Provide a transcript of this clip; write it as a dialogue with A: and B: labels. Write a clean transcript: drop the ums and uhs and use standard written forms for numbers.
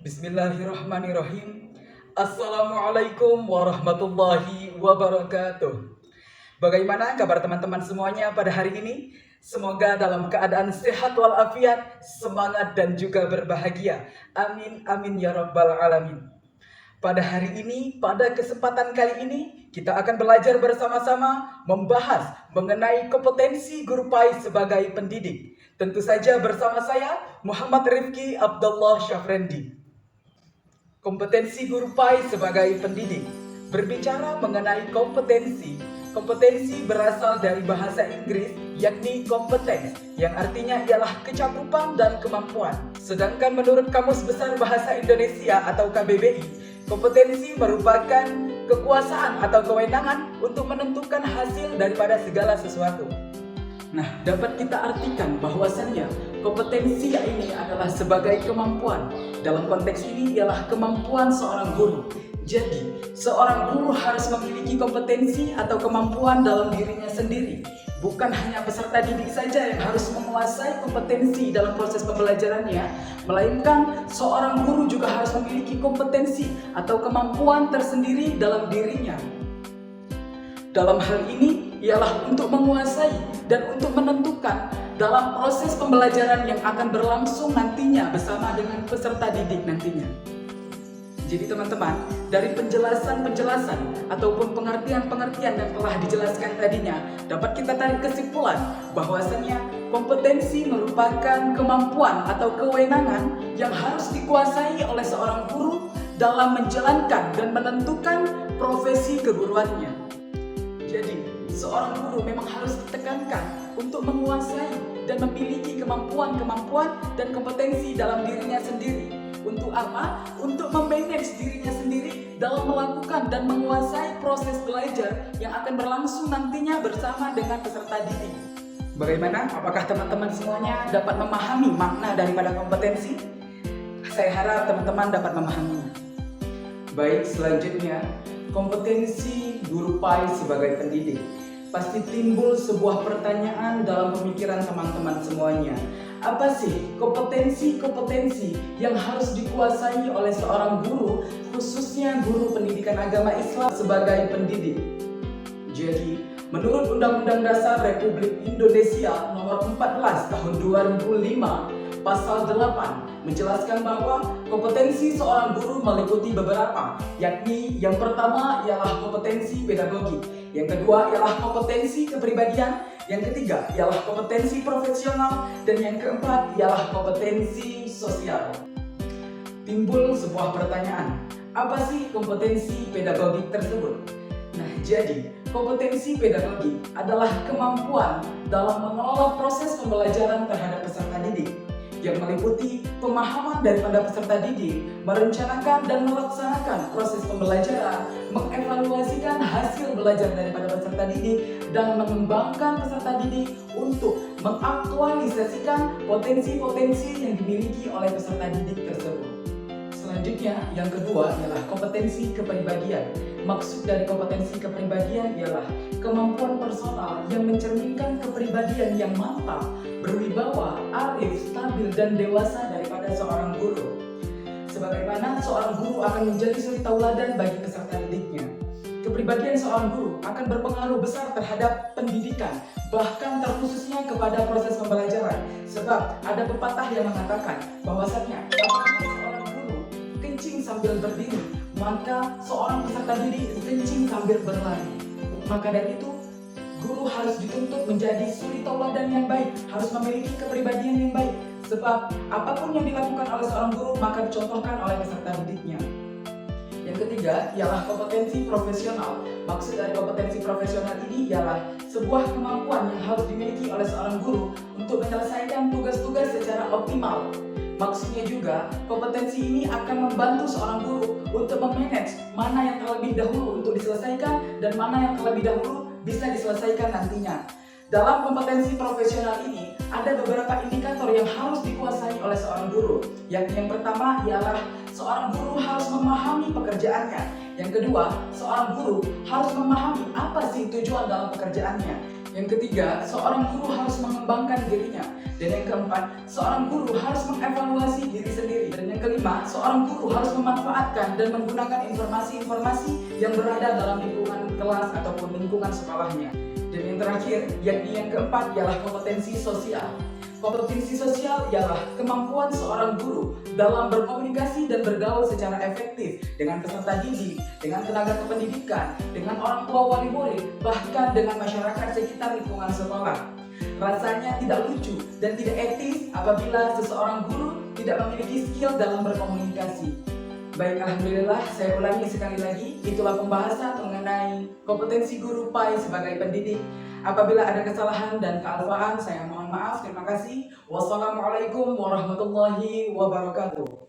A: Bismillahirrahmanirrahim. Assalamualaikum warahmatullahi wabarakatuh. Bagaimana kabar teman-teman semuanya pada hari ini? Semoga dalam keadaan sehat walafiat, semangat dan juga berbahagia. Amin amin ya rabbal alamin. Pada hari ini, pada kesempatan kali ini, kita akan belajar bersama-sama membahas mengenai kompetensi guru PAI sebagai pendidik. Tentu saja bersama saya, Muhammad Rifki Abdullah Syafrendi. Kompetensi guru PAI sebagai pendidik. Berbicara mengenai kompetensi, kompetensi berasal dari bahasa Inggris yakni competence, yang artinya ialah kecakupan dan kemampuan. Sedangkan menurut Kamus Besar Bahasa Indonesia atau KBBI, kompetensi merupakan kekuasaan atau kewenangan untuk menentukan hasil daripada segala sesuatu. Nah, dapat kita artikan bahwasannya kompetensi ini adalah sebagai kemampuan. Dalam konteks ini ialah kemampuan seorang guru. Jadi, seorang guru harus memiliki kompetensi atau kemampuan dalam dirinya sendiri. Bukan hanya peserta didik saja yang harus menguasai kompetensi dalam proses pembelajarannya, melainkan seorang guru juga harus memiliki kompetensi atau kemampuan tersendiri dalam dirinya. Dalam hal ini ialah untuk menguasai dan untuk menentukan dalam proses pembelajaran yang akan berlangsung nantinya bersama dengan peserta didik nantinya. Jadi teman-teman, dari penjelasan-penjelasan ataupun pengertian-pengertian yang telah dijelaskan tadinya, dapat kita tarik kesimpulan bahwasannya kompetensi merupakan kemampuan atau kewenangan yang harus dikuasai oleh seorang guru dalam menjalankan dan menentukan profesi keguruannya. Jadi, seorang guru memang harus ditekankan untuk menguasai dan memiliki kemampuan-kemampuan dan kompetensi dalam dirinya sendiri. Untuk apa? Untuk memanage dirinya sendiri dalam melakukan dan menguasai proses belajar yang akan berlangsung nantinya bersama dengan peserta didik. Bagaimana? Apakah teman-teman semuanya dapat memahami makna daripada kompetensi? Saya harap teman-teman dapat memahaminya. Baik, selanjutnya, kompetensi guru PAI sebagai pendidik. Pasti timbul sebuah pertanyaan dalam pemikiran teman-teman semuanya. Apa sih kompetensi-kompetensi yang harus dikuasai oleh seorang guru, khususnya guru pendidikan agama Islam sebagai pendidik? Jadi, menurut Undang-Undang Dasar Republik Indonesia Nomor 14 Tahun 2005, Pasal 8 menjelaskan bahwa kompetensi seorang guru meliputi beberapa, yakni yang pertama ialah kompetensi pedagogi, yang kedua ialah kompetensi kepribadian, yang ketiga ialah kompetensi profesional, dan yang keempat ialah kompetensi sosial. Timbul sebuah pertanyaan, apa sih kompetensi pedagogik tersebut? Nah, jadi kompetensi pedagogi adalah kemampuan dalam mengelola proses pembelajaran terhadap peserta didik, yang meliputi pemahaman daripada peserta didik, merencanakan dan melaksanakan proses pembelajaran, mengevaluasikan hasil belajar daripada peserta didik, dan mengembangkan peserta didik untuk mengaktualisasikan potensi-potensi yang dimiliki oleh peserta didik tersebut. Selanjutnya, yang kedua ialah kompetensi kepribadian. Maksud dari kompetensi kepribadian ialah kemampuan personal yang mencerminkan kepribadian yang mantap, berwibawa, arif, stabil, dan dewasa daripada seorang guru. Sebagaimana seorang guru akan menjadi suri tauladan bagi peserta didiknya. Kepribadian seorang guru akan berpengaruh besar terhadap pendidikan, bahkan terkhususnya kepada proses pembelajaran. Sebab ada pepatah yang mengatakan bahwasannya apabila seorang guru kencing sambil berdiri, maka seorang peserta didik kencing sambil berlari. Maka dari itu, guru harus dituntut menjadi suri tauladan yang baik, harus memiliki kepribadian yang baik. Sebab apapun yang dilakukan oleh seorang guru maka dicontohkan oleh peserta didiknya. Yang ketiga ialah kompetensi profesional. Maksud dari kompetensi profesional ini ialah sebuah kemampuan yang harus dimiliki oleh seorang guru untuk menyelesaikan tugas-tugas secara optimal. Maksudnya juga, kompetensi ini akan membantu seorang guru untuk memanage mana yang terlebih dahulu untuk diselesaikan dan mana yang terlebih dahulu bisa diselesaikan nantinya. Dalam kompetensi profesional ini, ada beberapa indikator yang harus dikuasai oleh seorang guru. Yang pertama ialah seorang guru harus memahami pekerjaannya. Yang kedua, seorang guru harus memahami apa sih tujuan dalam pekerjaannya. Yang ketiga, seorang guru harus mengembangkan dirinya. Dan yang keempat, seorang guru harus mengevaluasi diri sendiri. Dan yang kelima, seorang guru harus memanfaatkan dan menggunakan informasi-informasi yang berada dalam lingkungan kelas ataupun lingkungan sekolahnya. Dan yang terakhir, yakni yang keempat, ialah kompetensi sosial. Kompetensi sosial ialah kemampuan seorang guru dalam berkomunikasi dan bergaul secara efektif dengan peserta didik, dengan tenaga kependidikan, dengan orang tua wali murid, bahkan dengan masyarakat sekitar lingkungan sekolah. Rasanya tidak lucu dan tidak etis apabila seseorang guru tidak memiliki skill dalam berkomunikasi. Baik, alhamdulillah, saya ulangi sekali lagi, itulah pembahasan mengenai kompetensi guru PAI sebagai pendidik. Apabila ada kesalahan dan kealfaan, saya mohon maaf. Terima kasih. Wassalamualaikum warahmatullahi wabarakatuh.